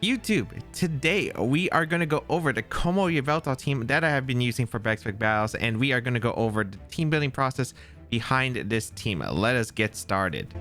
YouTube, today we are going to go over the Kommo-o Yveltal team that I have been using for back-to-back battles, and we are going to go over the team building process behind this team. Let us get started.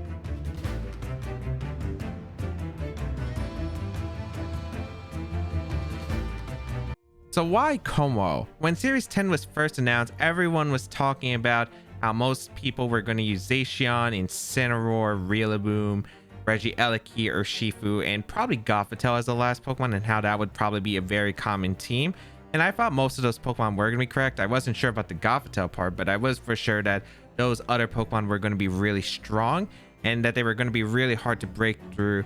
So why Kommo? When Series 10 was first announced, everyone was talking about how most people were going to use Zacian, Incineroar, Rillaboom, Regieleki, or Shifu, and probably Yveltal as the last Pokemon, and how that would probably be a very common team. And I thought most of those Pokemon were going to be correct. I wasn't sure about the Yveltal part, but I was for sure that those other Pokemon were going to be really strong and that they were going to be really hard to break through,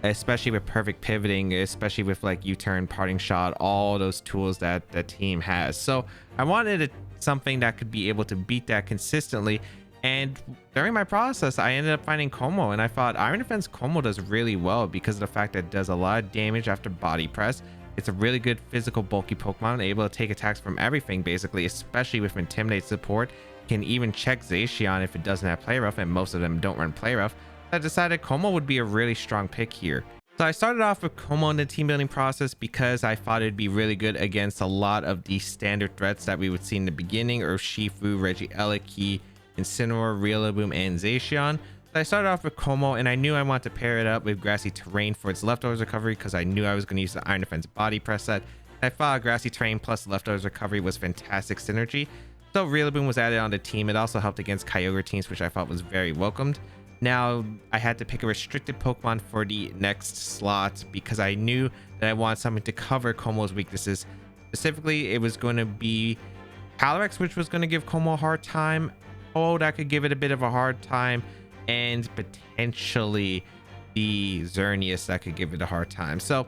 especially with perfect pivoting, especially with like U-turn, parting shot, all those tools that the team has. So I wanted something that could be able to beat that consistently. And during my process, I ended up finding Kommo, and I thought Iron Defense Kommo does really well because of the fact that it does a lot of damage after body press. It's a really good physical bulky Pokemon, able to take attacks from everything basically, especially with Intimidate support. Can even check Zacian if it doesn't have Play Rough, and most of them don't run Play Rough. I decided Kommo would be a really strong pick here. So I started off with Kommo in the team building process because I thought it'd be really good against a lot of the standard threats that we would see in the beginning, or Shifu, Regieleki, Incineroar, Rillaboom, and Zacian. So I started off with Kommo, and I knew I wanted to pair it up with Grassy Terrain for its Leftovers recovery because I knew I was going to use the Iron Defense body press set. And I thought Grassy Terrain plus Leftovers recovery was fantastic synergy. So Rillaboom was added on the team. It also helped against Kyogre teams, which I thought was very welcomed. Now I had to pick a restricted Pokemon for the next slot because I knew that I wanted something to cover Kommo's weaknesses. Specifically, it was going to be Calyrex, which was going to give Kommo a hard time. Oh, that could give it a bit of a hard time, and potentially the Xerneas that could give it a hard time. So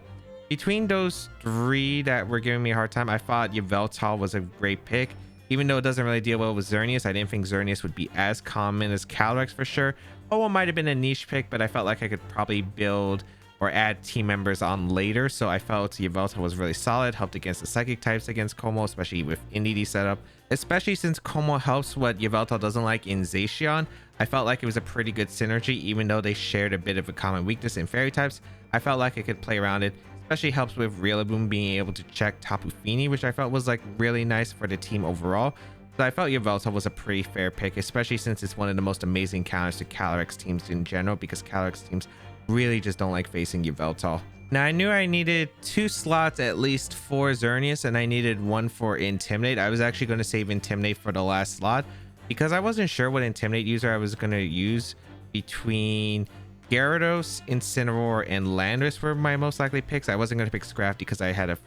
between those three that were giving me a hard time, I thought Yveltal was a great pick. Even though it doesn't really deal well with Xerneas, I didn't think Xerneas would be as common as Calyrex for sure. Oh, it might have been a niche pick, but I felt like I could probably build or add team members on later. So I felt Yveltal was really solid, helped against the psychic types against Kommo, especially with NDD setup. Especially since Kommo helps what Yveltal doesn't like in Zacian, I felt like it was a pretty good synergy, even though they shared a bit of a common weakness in fairy types. I felt like I could play around it. Especially helps with Rillaboom being able to check Tapu Fini, which I felt was like really nice for the team overall. So I felt Yveltal was a pretty fair pick, especially since it's one of the most amazing counters to Calyrex teams in general, because Calyrex teams really just don't like facing Yveltal. Now I knew I needed 2 slots at least for Xerneas, and I needed 1 for Intimidate. I was actually going to save Intimidate for the last slot because I wasn't sure what Intimidate user I was going to use. Between Gyarados, Incineroar, and Landorus were my most likely picks. I wasn't going to pick Scrafty because I had a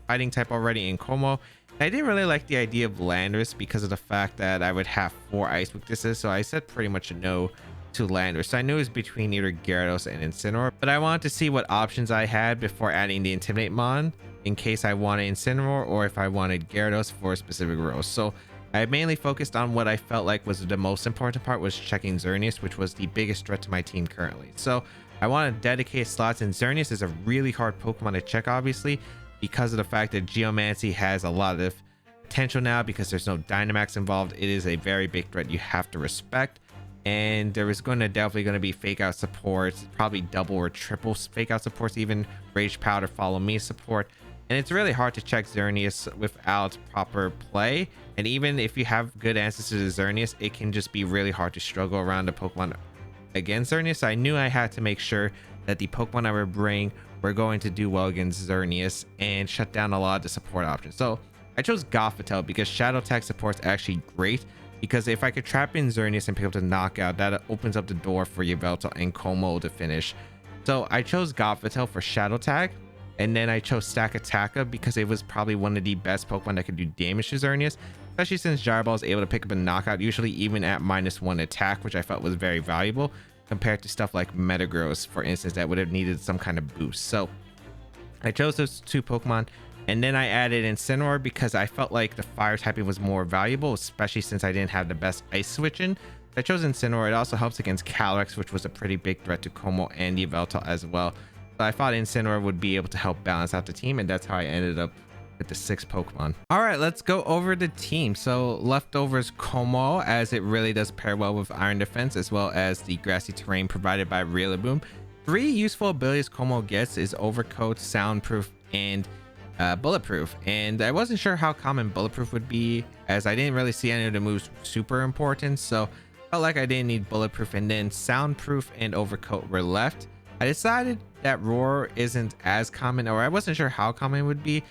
fighting type already in Kommo. I didn't really like the idea of Landorus because of the fact that I would have 4 ice weaknesses, so I said pretty much no to Landorus. So I knew it was between either Gyarados and Incineroar, but I wanted to see what options I had before adding the Intimidate Mon in case I wanted Incineroar or if I wanted Gyarados for specific roles. So I mainly focused on what I felt like was the most important part, was checking Xerneas, which was the biggest threat to my team currently. So I want to dedicate slots, and Xerneas is a really hard Pokemon to check, obviously, because of the fact that Geomancy has a lot of potential now because there's no Dynamax involved. It is a very big threat you have to respect, and there is definitely going to be fake out supports, probably double or triple fake out supports, even Rage Powder, Follow Me support. And it's really hard to check Xerneas without proper play. And even if you have good answers to the Xerneas, it can just be really hard to struggle around the Pokemon against Xerneas. So I knew I had to make sure that the Pokemon I would bring were going to do well against Xerneas and shut down a lot of the support options. So I chose Yveltal because Shadow Tag support's actually great, because if I could trap in Xerneas and pick up the knockout, that opens up the door for Yveltal and Kommo to finish. So I chose Yveltal for Shadow Tag. And then I chose Stakataka because it was probably one of the best Pokemon that could do damage to Xerneas, especially since Gyroball is able to pick up a knockout, usually even at -1 attack, which I felt was very valuable compared to stuff like Metagross, for instance, that would have needed some kind of boost. So I chose those 2 Pokemon, and then I added Incineroar because I felt like the fire typing was more valuable, especially since I didn't have the best ice switching. I chose Incineroar. It also helps against Calyrex, which was a pretty big threat to Kommo and Yveltal as well. So I thought Incineroar would be able to help balance out the team, and that's how I ended up with the 6 Pokemon. All right, let's go over the team. So Leftovers Kommo, as it really does pair well with Iron Defense, as well as the Grassy Terrain provided by Rillaboom. Three useful abilities Kommo gets is Overcoat, Soundproof, and Bulletproof. And I wasn't sure how common Bulletproof would be, as I didn't really see any of the moves super important, so felt like I didn't need Bulletproof. And then Soundproof and Overcoat were left. I decided that Roar isn't as common, or I wasn't sure how common it would be,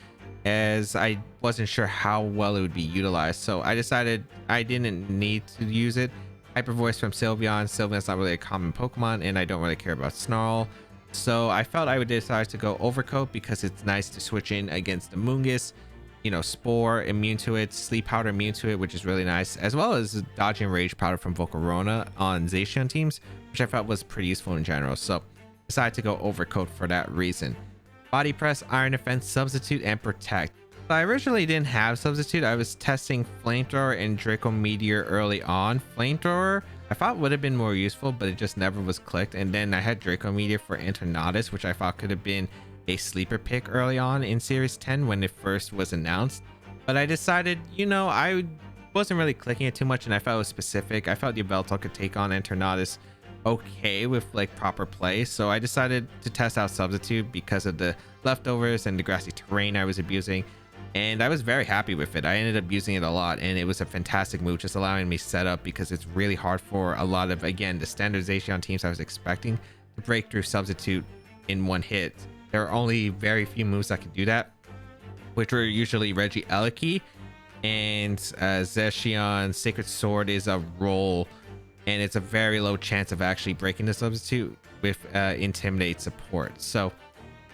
as I wasn't sure how well it would be utilized. So I decided I didn't need to use it. Hyper Voice from Sylveon. Sylveon's not really a common Pokemon, and I don't really care about Snarl. So I felt I would decide to go Overcoat because it's nice to switch in against the Mungus. You know, Spore immune to it, Sleep Powder immune to it, which is really nice, as well as Dodging Rage Powder from Volcarona on Zacian teams, which I felt was pretty useful in general. So decided to go Overcoat for that reason. Body Press, Iron Defense, Substitute, and Protect. So I originally didn't have Substitute. I was testing Flamethrower and Draco Meteor early on. Flamethrower I thought would have been more useful, but it just never was clicked. And then I had Draco Meteor for Eternatus, which I thought could have been a sleeper pick early on in Series 10 when it first was announced. But I decided, you know, I wasn't really clicking it too much, and I felt it was specific. I felt the Yveltal could take on Eternatus okay with like proper play, so I decided to test out Substitute because of the Leftovers and the grassy terrain I was abusing, and I was very happy with it. I ended up using it a lot, and it was a fantastic move, just allowing me set up, because it's really hard for a lot of, again, the standardization teams I was expecting to break through Substitute in one hit. There are only very few moves that can do that, which were usually Regieleki and Zacian. Sacred Sword is a roll, and it's a very low chance of actually breaking the Substitute with Intimidate support. So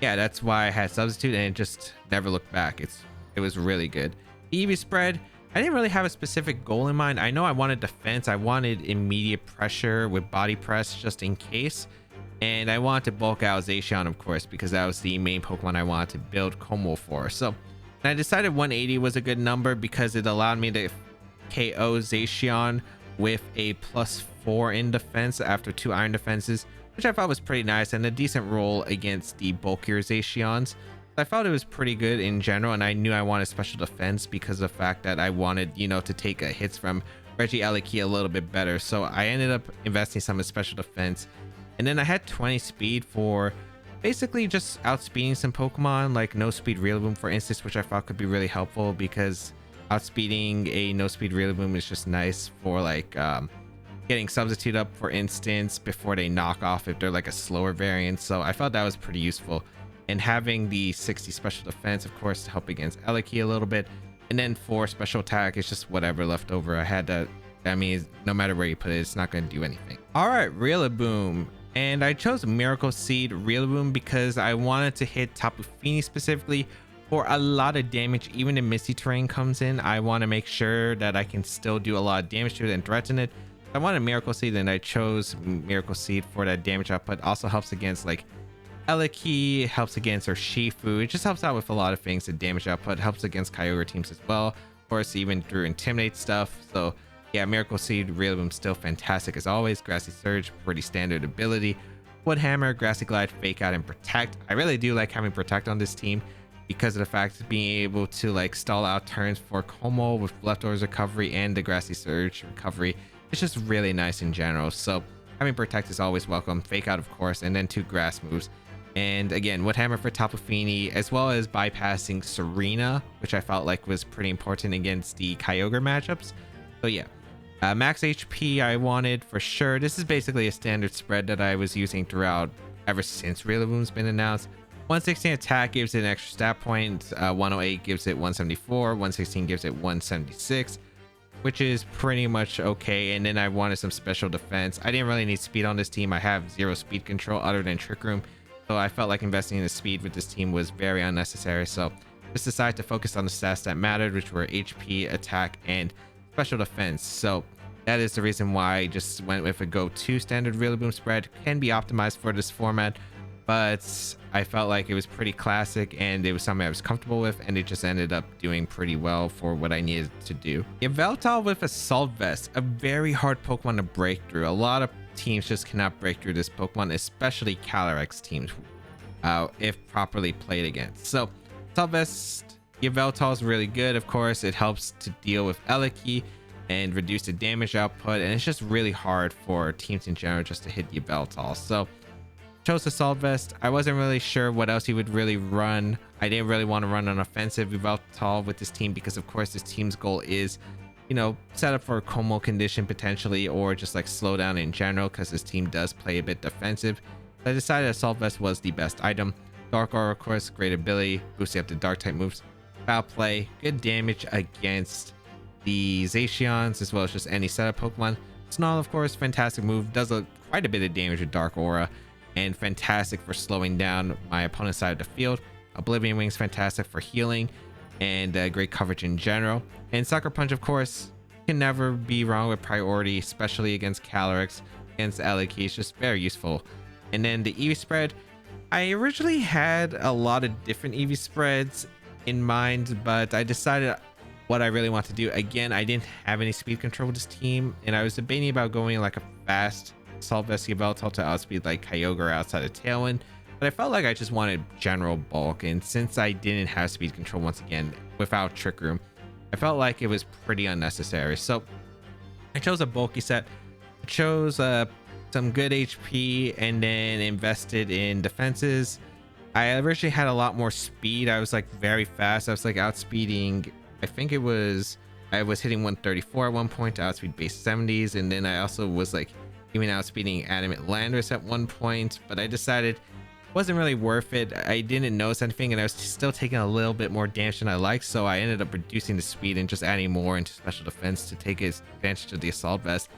yeah, that's why I had Substitute, and it just never looked back. It was really good. EV Spread, I didn't really have a specific goal in mind. I know I wanted defense. I wanted immediate pressure with Body Press just in case, and I wanted to bulk out Zacian, of course, because that was the main Pokemon I wanted to build Kommo for. So I decided 180 was a good number because it allowed me to KO Zacian with a +4 in defense after 2 iron defenses, which I thought was pretty nice, and a decent roll against the bulkier Zacians. I felt it was pretty good in general, and I knew I wanted special defense because of the fact that I wanted, you know, to take hits from Regieleki a little bit better. So I ended up investing some in special defense, and then I had 20 speed for basically just outspeeding some Pokemon like No Speed Rillaboom, for instance, which I thought could be really helpful, because outspeeding a No Speed Rillaboom is just nice for like getting Substitute up, for instance, before they knock off if they're like a slower variant. So I felt that was pretty useful, and having the 60 special defense, of course, to help against Eleki a little bit, and then 4 special attack is just whatever left over. I had that. I mean, no matter where you put it, it's not going to do anything. All right, Rillaboom. And I chose Miracle Seed Rillaboom because I wanted to hit Tapu Fini specifically for a lot of damage. Even if Misty Terrain comes in, I want to make sure that I can still do a lot of damage to it and threaten it. I wanted Miracle Seed, and I chose Miracle Seed for that damage output. Also helps against like Eleki, helps against Urshifu. It just helps out with a lot of things. The damage output helps against Kyogre teams as well, of course, even through Intimidate stuff. So yeah, Miracle Seed Rillaboom still fantastic as always. Grassy Surge, pretty standard ability. Wood Hammer, Grassy Glide, Fake Out, and Protect. I really do like having Protect on this team because of the fact of being able to like stall out turns for Kommo with Leftovers recovery and the Grassy Surge recovery. It's just really nice in general. So having Protect is always welcome. Fake Out, of course, and then 2 grass moves. And again, Wood Hammer for Tapu Fini, as well as bypassing Serena, which I felt like was pretty important against the Kyogre matchups. So yeah. Max HP I wanted for sure. This is basically a standard spread that I was using throughout ever since Rillaboom's been announced. 116 attack gives it an extra stat point. 108 gives it 174. 116 gives it 176, which is pretty much okay. And then I wanted some special defense. I didn't really need speed on this team. I have 0 speed control other than Trick Room, so I felt like investing in the speed with this team was very unnecessary. So just decided to focus on the stats that mattered, which were HP, attack, and special defense. So that is the reason why I just went with a go-to standard Rillaboom spread. Can be optimized for this format, but I felt like it was pretty classic, and it was something I was comfortable with, and it just ended up doing pretty well for what I needed to do. Yveltal with Assault Vest, a very hard Pokemon to break through. A lot of teams just cannot break through this Pokemon, especially Calyrex teams, if properly played against. So Assault Vest, Yveltal is really good. Of course, it helps to deal with Eleki and reduce the damage output, and it's just really hard for teams in general just to hit Yveltal. So Chose Assault Vest. I wasn't really sure what else he would really run. I didn't really want to run an offensive Yveltal with this team because of course this team's goal is, you know, set up for a Kommo condition potentially, or just like slow down in general because this team does play a bit defensive. So I decided Assault Vest was the best item. Dark Aura, of course, great ability, boosting up the dark type moves. Foul play, good damage against the Zacians as well as just any setup Pokemon. Snarl, of course, fantastic move, does quite a bit of damage with Dark Aura, and fantastic for slowing down my opponent's side of the field. Oblivion Wing is fantastic for healing and great coverage in general. And Sucker Punch, of course, can never be wrong with priority, especially against Calyrex, against Elekey. It's just very useful. And then the EV spread, I originally had a lot of different EV spreads in mind, but I decided what I really want to do. Again, I didn't have any speed control with this team, and I was debating about going like a fast Assault Vest Yveltal to outspeed like Kyogre outside of Tailwind, but I felt like I just wanted general bulk, and since I didn't have speed control once again without Trick Room, I felt like it was pretty unnecessary. So I chose a bulky set, I chose some good HP, and then invested in defenses. I originally had a lot more speed. I was like very fast. I was like outspeeding, I think I was hitting 134 at one point to outspeed base 70s, and then I also was like even outspeeding Adamant Nature at one point, but I decided it wasn't really worth it. I didn't notice anything, and I was still taking a little bit more damage than I liked, so I ended up reducing the speed and just adding more into special defense to take advantage of the Assault Vest.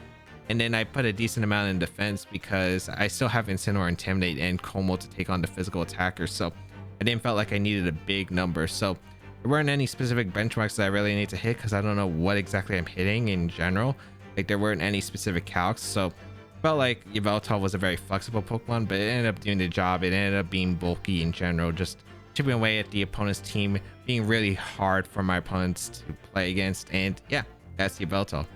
And then I put a decent amount in defense because I still have Incineroar, Intimidate, and Kommo to take on the physical attackers, so I didn't felt like I needed a big number. So there weren't any specific benchmarks that I really need to hit because I don't know what exactly I'm hitting in general. Like there weren't any specific calcs, so felt like Yveltal was a very flexible Pokemon, but it ended up doing the job. It ended up being bulky in general, just chipping away at the opponent's team, being really hard for my opponents to play against. And yeah, that's Yveltal.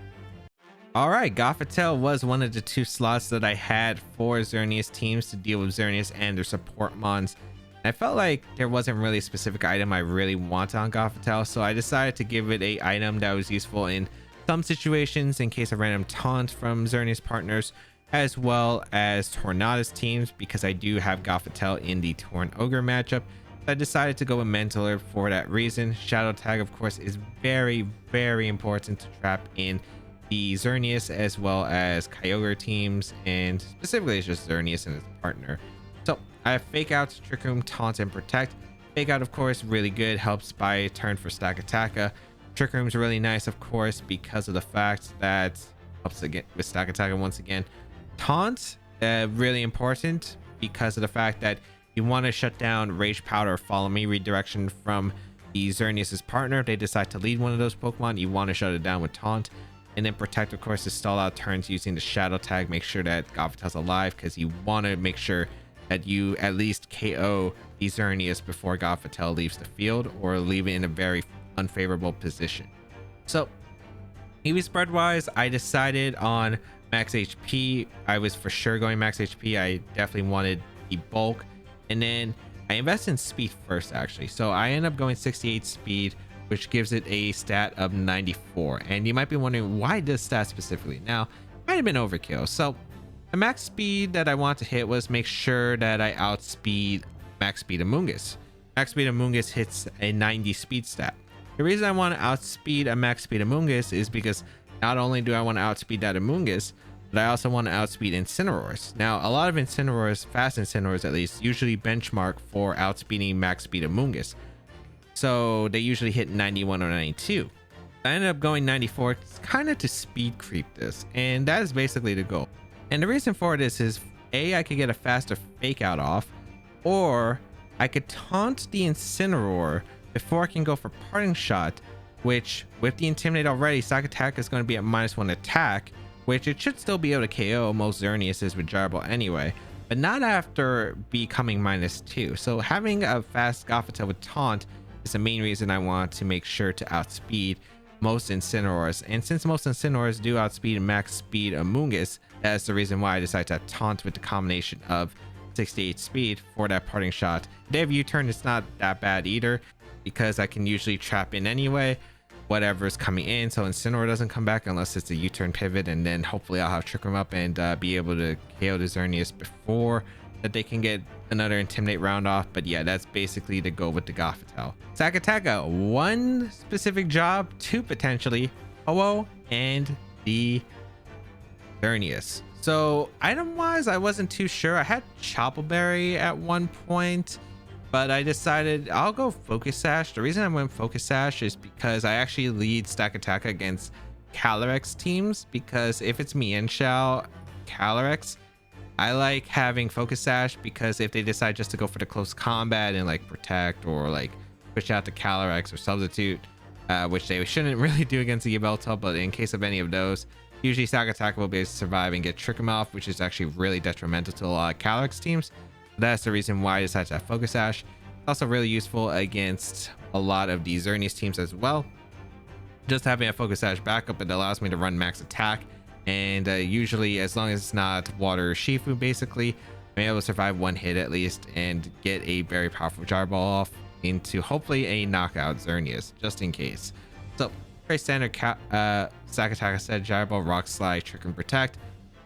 Alright, Gothitelle was one of the two slots that I had for Xerneas teams to deal with Xerneas and their support mons. I felt like there wasn't really a specific item I really wanted on Gothitelle, so I decided to give it a item that was useful in some situations in case of random taunt from Xerneas partners, as well as Tornadus teams, because I do have Gothitelle in the Torn Ogre matchup. I decided to go with Mantler for that reason. Shadow Tag, of course, is very, very important to trap in the Xerneas as well as Kyogre teams, and specifically it's just Xerneas and his partner. So I have Fake Out, Trick Room, Taunt, and Protect. Fake Out, of course, really good, helps buy turn for Stack Attacka. Trick Room's really nice, of course, because of the fact that helps again with Stack Attacka once again. Taunt, really important because of the fact that you want to shut down Rage Powder or Follow Me redirection from the Xerneas' partner. If they decide to lead one of those Pokemon, you want to shut it down with Taunt. And then Protect, of course, is stall out turns using the Shadow Tag. Make sure that Gothitelle's alive because you want to make sure that you at least KO the Xerneas before Gothitelle leaves the field or leave it in a very unfavorable position. So EV spread wise, I decided on max HP. I was for sure going max HP. I definitely wanted the bulk, and then I invested in speed first actually. So I ended up going 68 speed, which gives it a stat of 94. And you might be wondering why this stat specifically. Now, it might have been overkill. So the max speed that I want to hit was make sure that I outspeed max speed Amoonguss. Max speed Amoonguss hits a 90 speed stat. The reason I want to outspeed a max speed Amoonguss is because not only do I want to outspeed that Amoonguss, but I also want to outspeed Incineroars. Now, a lot of Incineroars, fast Incineroars at least, usually benchmark for outspeeding max speed Amoonguss. So they usually hit 91 or 92. I ended up going 94 kind of to speed creep this, and that is basically the goal. And the reason for this is A, I could get a faster Fake Out off, or I could taunt the Incineroar before I can go for Parting Shot, which with the Intimidate already, Stack Attack is going to be at -1 attack, which it should still be able to KO most Xerneas with Jarble anyway, but not after becoming -2. So having a fast Gothitelle with Taunt is the main reason I want to make sure to outspeed most Incineroars. And since most Incineroars do outspeed max speed Amoonguss, that's the reason why I decided to taunt with the combination of 68 speed for that Parting Shot. If they have U-turn, it's not that bad either, because I can usually trap in anyway whatever is coming in, so Incineroar doesn't come back unless it's a U-turn pivot, and then hopefully I'll have Trick Room up and be able to KO the Xerneas before that they can get another Intimidate round off. But yeah, that's basically the goal with the Yveltal. Sakataka, one specific job, two potentially, Kommo-o and the Xerneas. So item wise, I wasn't too sure. I had Choppleberry at one point, but I decided I'll go Focus Sash. The reason I went Focus Sash is because I actually lead Sakataka against Calyrex teams, because if it's Mienshao Calyrex, I like having Focus Sash, because if they decide just to go for the close combat and like protect or like push out the Calyrex or substitute, which they shouldn't really do against the Yveltal, but in case of any of those, usually Sakataka will be able to survive and get Trick him off, which is actually really detrimental to a lot of Calyrex teams. That's the reason why I decided to have Focus Sash. It's also really useful against a lot of the Xerneas teams as well. Just having a Focus Sash backup, it allows me to run max attack, and usually as long as it's not Water or Shifu, basically I'm able to survive one hit at least and get a very powerful Gyro Ball off into hopefully a knockout Xerneas, just in case. So very standard Sakataka said Gyro Ball, Rock Slide, Trick and Protect.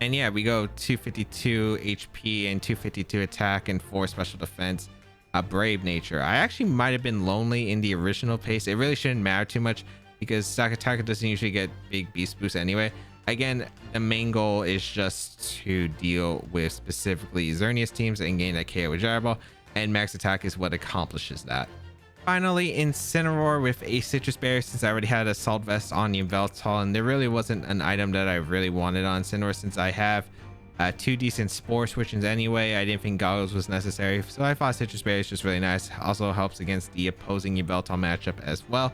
And yeah, we go 252 HP and 252 attack and 4 special defense. Brave Nature. I actually might have been lonely in the original pace. It really shouldn't matter too much because Sakataka doesn't usually get big beast boosts anyway. Again, the main goal is just to deal with specifically Xerneas teams and gain that KO with Gyro Ball, and max attack is what accomplishes that. Finally, Incineroar with a Sitrus Berry, since I already had Assault Vest on the Yveltal, and there really wasn't an item that I really wanted on Incineroar since I have 2 decent Spore switchings anyway. I didn't think Goggles was necessary, so I thought Sitrus Berry is just really nice. Also helps against the opposing Yveltal matchup as well.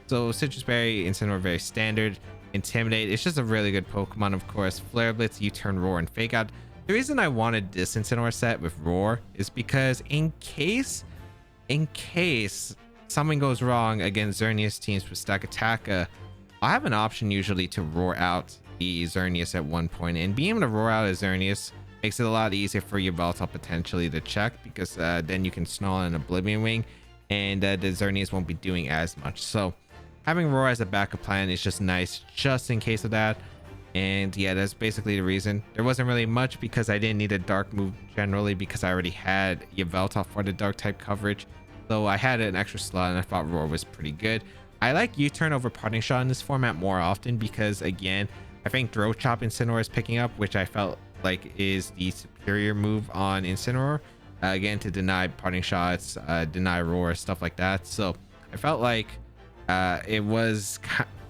So Sitrus Berry, Incineroar, very standard. Intimidate, it's just a really good Pokemon, of course. Flare Blitz, U-Turn, Roar, and Fake Out. The reason I wanted this Incineroar set with Roar is because in case something goes wrong against Xerneas teams with Sakataka, I have an option usually to roar out the Xerneas at one point, and being able to roar out a Xerneas makes it a lot easier for your Yveltal potentially to check, because then you can Snarl an Oblivion Wing, and the Xerneas won't be doing as much. So having Roar as a backup plan is just nice, just in case of that. And yeah, that's basically the reason. There wasn't really much because I didn't need a dark move generally, because I already had Yveltal for the dark type coverage. So I had an extra slot and I thought Roar was pretty good. I like U-Turn over Parting Shot in this format more often because, again, I think Throat Chop Incineroar is picking up, which I felt like is the superior move on Incineroar. Again, to deny Parting Shots, deny Roar, stuff like that. So I felt like it was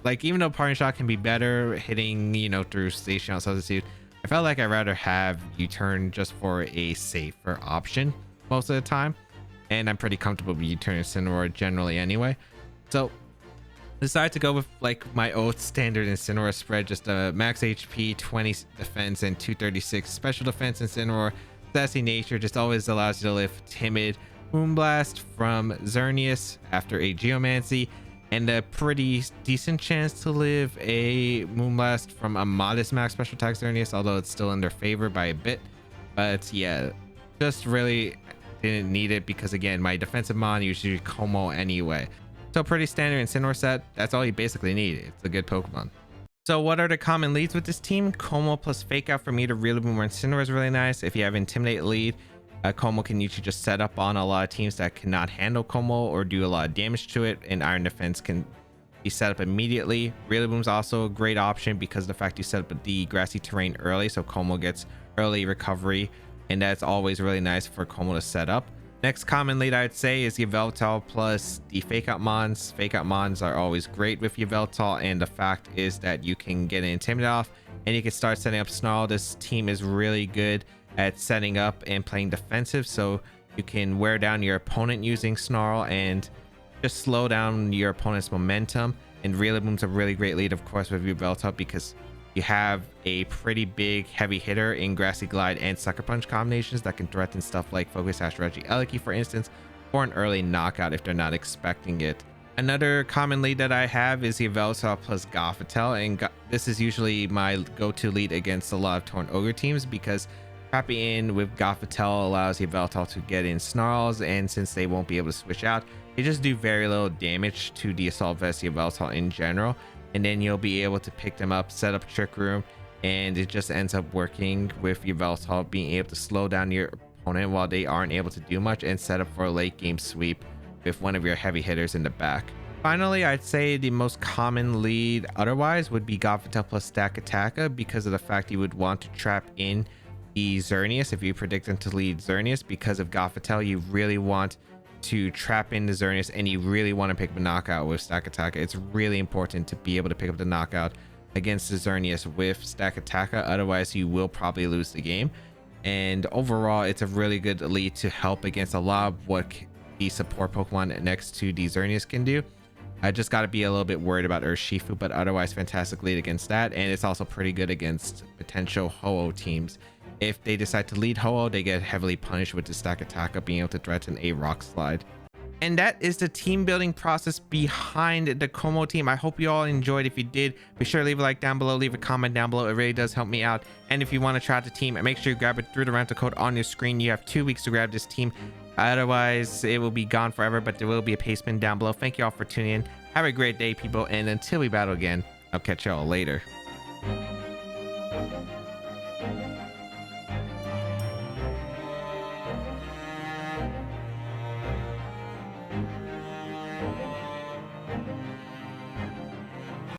like, even though Parting Shot can be better hitting, you know, through Station Substitute, I felt like I'd rather have U-Turn just for a safer option most of the time. And I'm pretty comfortable with U-Turn Incineroar generally anyway. So decided to go with like my old standard Incineroar spread, just a max HP, 20 defense, and 236 special defense Incineroar. Sassy Nature just always allows you to lift Timid, Moonblast from Xerneas after a Geomancy, and a pretty decent chance to live a Moonblast from a modest max special attack Xerneas, although it's still in their favor by a bit. But yeah, just really didn't need it because, again, my defensive mon usually Kommo-o anyway. So pretty standard Incineroar set. That's all you basically need. It's a good Pokemon. So what are the common leads with this team? Kommo plus Fake Out for me to Rillaboom or Incineroar is really nice. If you have Intimidate lead, Kommo can usually just set up on a lot of teams that cannot handle Kommo or do a lot of damage to it, and Iron Defense can be set up immediately. Rillaboom's also a great option because of the fact you set up the grassy terrain early, so Kommo gets early recovery, and that's always really nice for Kommo to set up. Next common lead I'd say is Yveltal plus the Fake Out Mons. Fake Out Mons are always great with Yveltal, and the fact is that you can get an Intimidate off and you can start setting up Snarl. This team is really good at setting up and playing defensive, so you can wear down your opponent using Snarl and just slow down your opponent's momentum. And Rillaboom's a really great lead, of course, with Yveltal because you have a pretty big heavy hitter in Grassy Glide and Sucker Punch combinations that can threaten stuff like Focus Sash Regieleki, for instance, for an early knockout if they're not expecting it. Another common lead that I have is Yveltal plus Gothitelle, and this is usually my go-to lead against a lot of Torn Ogre teams because trapping in with Gothitelle allows Yveltal to get in Snarls, and since they won't be able to switch out, they just do very little damage to the Assault Vest Yveltal in general. And then you'll be able to pick them up, set up Trick Room, and it just ends up working with Yveltal being able to slow down your opponent while they aren't able to do much, and set up for a late game sweep with one of your heavy hitters in the back. Finally, I'd say the most common lead otherwise would be Gothitelle plus Stakataka, because of the fact you would want to trap in the Xerneas if you predict them to lead Xerneas. Because of Gothitelle, you really want to trap in the Xerneas, and you really want to pick up a knockout with Stakataka. It's really important to be able to pick up the knockout against the Xerneas with Stakataka, otherwise you will probably lose the game. And overall, it's a really good lead to help against a lot of what the support Pokemon next to the Xerneas can do. I just got to be a little bit worried about Urshifu, but otherwise fantastic lead against that. And it's also pretty good against potential Ho-Oh teams. If they decide to lead Ho-Oh, they get heavily punished with the Stakataka being able to threaten a Rock Slide. And that is the team building process behind the Kommo team. I hope you all enjoyed. If you did, be sure to leave a like down below, leave a comment down below. It really does help me out. And if you want to try out the team, make sure you grab it through the rental code on your screen. You have 2 weeks to grab this team. Otherwise, it will be gone forever, but there will be a paste bin down below. Thank you all for tuning in. Have a great day, people. And until we battle again, I'll catch y'all later.